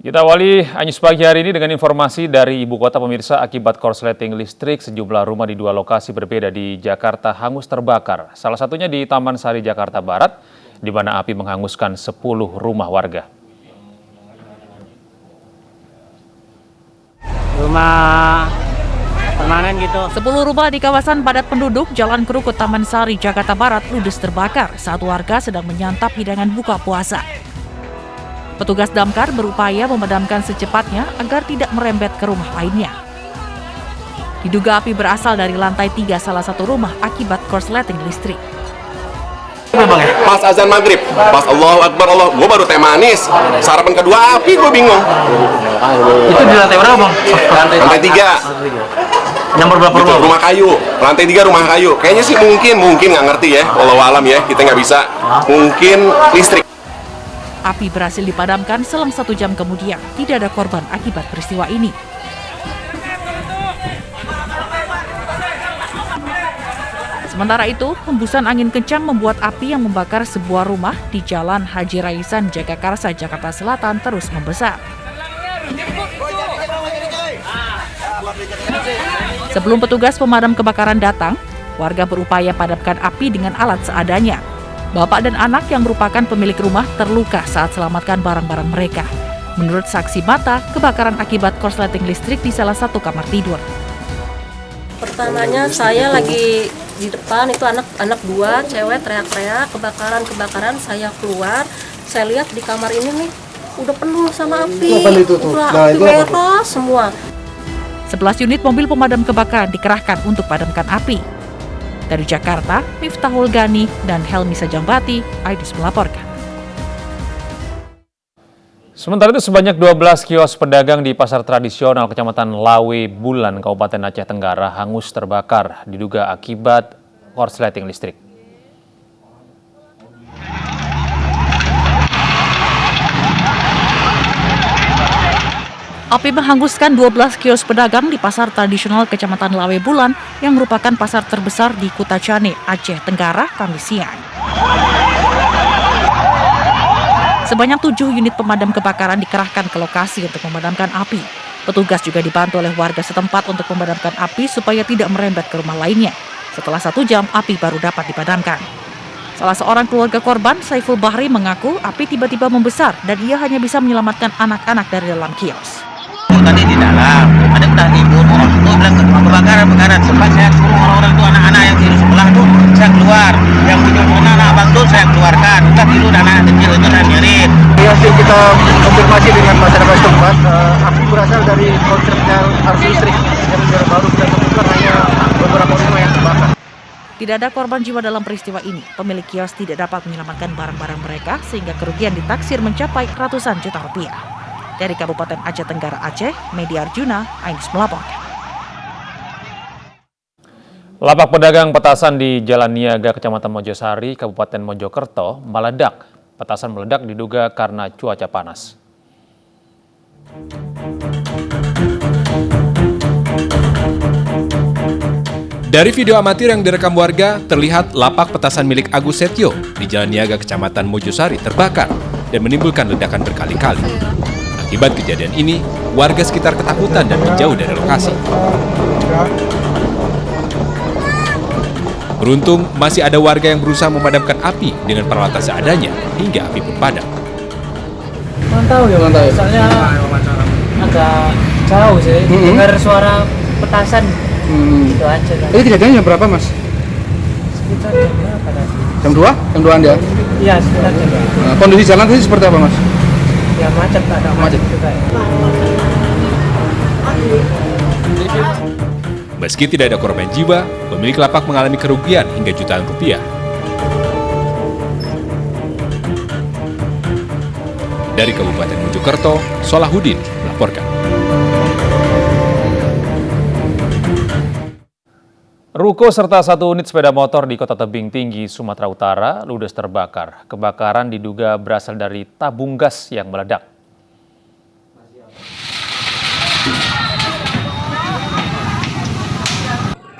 Kita awali Anyus pagi hari ini dengan informasi dari ibu kota pemirsa akibat korsleting listrik sejumlah rumah di dua lokasi berbeda di Jakarta hangus terbakar. Salah satunya di Taman Sari, Jakarta Barat, di mana api menghanguskan 10 rumah warga. Rumah permanen gitu. 10 rumah di kawasan padat penduduk Jalan Kerukut Taman Sari, Jakarta Barat ludes terbakar saat warga sedang menyantap hidangan buka puasa. Petugas damkar berupaya memadamkan secepatnya agar tidak merembet ke rumah lainnya. Diduga api berasal dari lantai 3 salah satu rumah akibat korsleting listrik. Pas azan maghrib, pas Allahu Akbar, gue baru teh manis, sarapan kedua api, gue bingung. Itu di lantai berapa, Bang? Lantai 3. Nomor berapa rumah? Rumah kayu, lantai 3 rumah kayu. Kayaknya sih mungkin nggak ngerti ya, walau alam ya, kita nggak bisa. Mungkin listrik. Api berhasil dipadamkan selang 1 jam kemudian. Tidak ada korban akibat peristiwa ini. Sementara itu, hembusan angin kencang membuat api yang membakar sebuah rumah di Jalan Haji Raisan, Jagakarsa, Jakarta Selatan terus membesar. Sebelum petugas pemadam kebakaran datang, warga berupaya padamkan api dengan alat seadanya. Bapak dan anak yang merupakan pemilik rumah terluka saat selamatkan barang-barang mereka. Menurut saksi mata, kebakaran akibat korsleting listrik di salah satu kamar tidur. Pertamanya saya lagi di depan, itu anak 2 cewek teriak-teriak kebakaran, saya keluar, saya lihat di kamar ini nih udah penuh sama api, udah api merah semua. 11 unit mobil pemadam kebakaran dikerahkan untuk padamkan api. Dari Jakarta, Miftahul Gani dan Helmi Sajambati, Aidis melaporkan. Sementara itu sebanyak 12 kios pedagang di pasar tradisional Kecamatan Lawe Bulan, Kabupaten Aceh Tenggara hangus terbakar diduga akibat korsleting listrik. Api menghanguskan 12 kios pedagang di pasar tradisional Kecamatan Lawe Bulan yang merupakan pasar terbesar di Kutacane, Aceh Tenggara, Kamis siang. Sebanyak 7 unit pemadam kebakaran dikerahkan ke lokasi untuk memadamkan api. Petugas juga dibantu oleh warga setempat untuk memadamkan api supaya tidak merembet ke rumah lainnya. Setelah 1 jam, api baru dapat dipadamkan. Salah seorang keluarga korban, Saiful Bahri, mengaku api tiba-tiba membesar dan ia hanya bisa menyelamatkan anak-anak dari dalam kios. Tadi di dalam, ada udah ribut, orang tua bilang kebakaran. Sempat saya suruh orang-orang itu anak-anak yang tidur sebelah tuh, saya keluar. Yang tidur anak abang tuh saya keluarkan. Udah tidur anak kecil itu dan nyerit. Hasil kita konfirmasi dengan masyarakat setempat, api berasal dari korsleting arus listrik. Yang baru kita temukan hanya beberapa rumah yang terbakar. Tidak ada korban jiwa dalam peristiwa ini. Pemilik kios tidak dapat menyelamatkan barang-barang mereka sehingga kerugian ditaksir mencapai ratusan juta rupiah. Dari Kabupaten Aceh Tenggara Aceh, Media Arjuna, Aidis melaporkan. Lapak pedagang petasan di Jalan Niaga, Kecamatan Mojosari, Kabupaten Mojokerto meledak. Petasan meledak diduga karena cuaca panas. Dari video amatir yang direkam warga, terlihat lapak petasan milik Agus Setio di Jalan Niaga, Kecamatan Mojosari terbakar dan menimbulkan ledakan berkali-kali. Akibat kejadian ini, warga sekitar ketakutan dan menjauh dari lokasi. Beruntung, masih ada warga yang berusaha memadamkan api dengan peralatan seadanya hingga api pun padam. Mantau ya, soalnya agak jauh sih, dengar suara petasan. Itu aja kan. Ini kejadiannya berapa, Mas? Sekitar jam berapa tadi? Jam 2? Jam 2-an ya? Iya, sekitar jam berapa. Kondisi jalan tadi seperti apa, Mas? Ya macet, ada macet juga ya. Meski tidak ada korban jiwa, pemilik lapak mengalami kerugian hingga jutaan rupiah. Dari Kabupaten Mojokerto, Solahuddin melaporkan. Ruko serta 1 unit sepeda motor di Kota Tebing Tinggi, Sumatera Utara ludes terbakar. Kebakaran diduga berasal dari tabung gas yang meledak.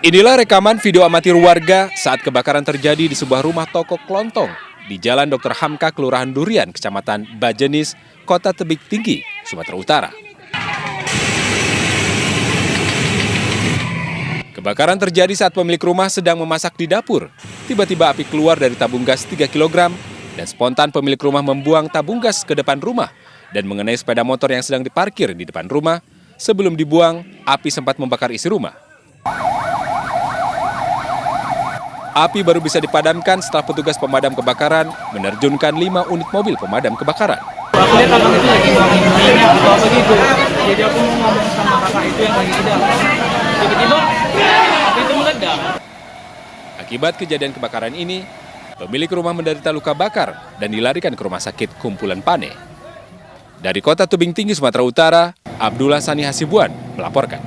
Inilah rekaman video amatir warga saat kebakaran terjadi di sebuah rumah toko kelontong di Jalan Dr. Hamka, Kelurahan Durian, Kecamatan Bajenis, Kota Tebing Tinggi, Sumatera Utara. Kebakaran terjadi saat pemilik rumah sedang memasak di dapur. Tiba-tiba api keluar dari tabung gas 3 kg dan spontan pemilik rumah membuang tabung gas ke depan rumah dan mengenai sepeda motor yang sedang diparkir di depan rumah. Sebelum dibuang, api sempat membakar isi rumah. Api baru bisa dipadamkan setelah petugas pemadam kebakaran menerjunkan 5 unit mobil pemadam kebakaran. Aku lihat abang itu lagi buangin minyak atau apa gitu. Jadi aku mau ngomong sama kakak itu yang lagi idam. Tiba-tiba api itu meledak. Akibat kejadian kebakaran ini, pemilik rumah menderita luka bakar dan dilarikan ke rumah sakit Kumpulan Pane. Dari Kota Tebing Tinggi, Sumatera Utara, Abdullah Sani Hasibuan melaporkan.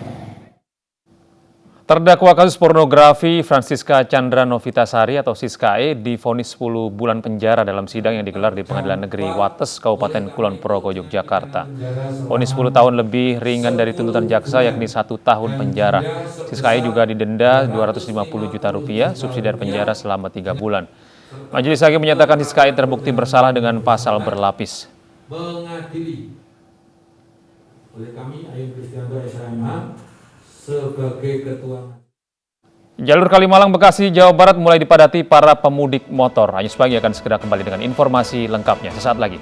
Terdakwa kasus pornografi Francisca Chandra Novitasari atau Siska E divonis 10 bulan penjara dalam sidang yang digelar di Pengadilan Negeri Wates, Kabupaten Kulon Progo, Yogyakarta. Vonis 10 tahun lebih ringan dari tuntutan jaksa, yakni 1 tahun penjara. Siska E juga didenda Rp250 juta, subsidi penjara selama 3 bulan. Majelis Hakim menyatakan Siska E terbukti bersalah dengan pasal berlapis. Mengadili oleh kami Ayun Kristianto SHMH sebagai ketua. Jalur Kalimalang, Bekasi, Jawa Barat mulai dipadati para pemudik motor. Anyus Pagi akan segera kembali dengan informasi lengkapnya sesaat lagi.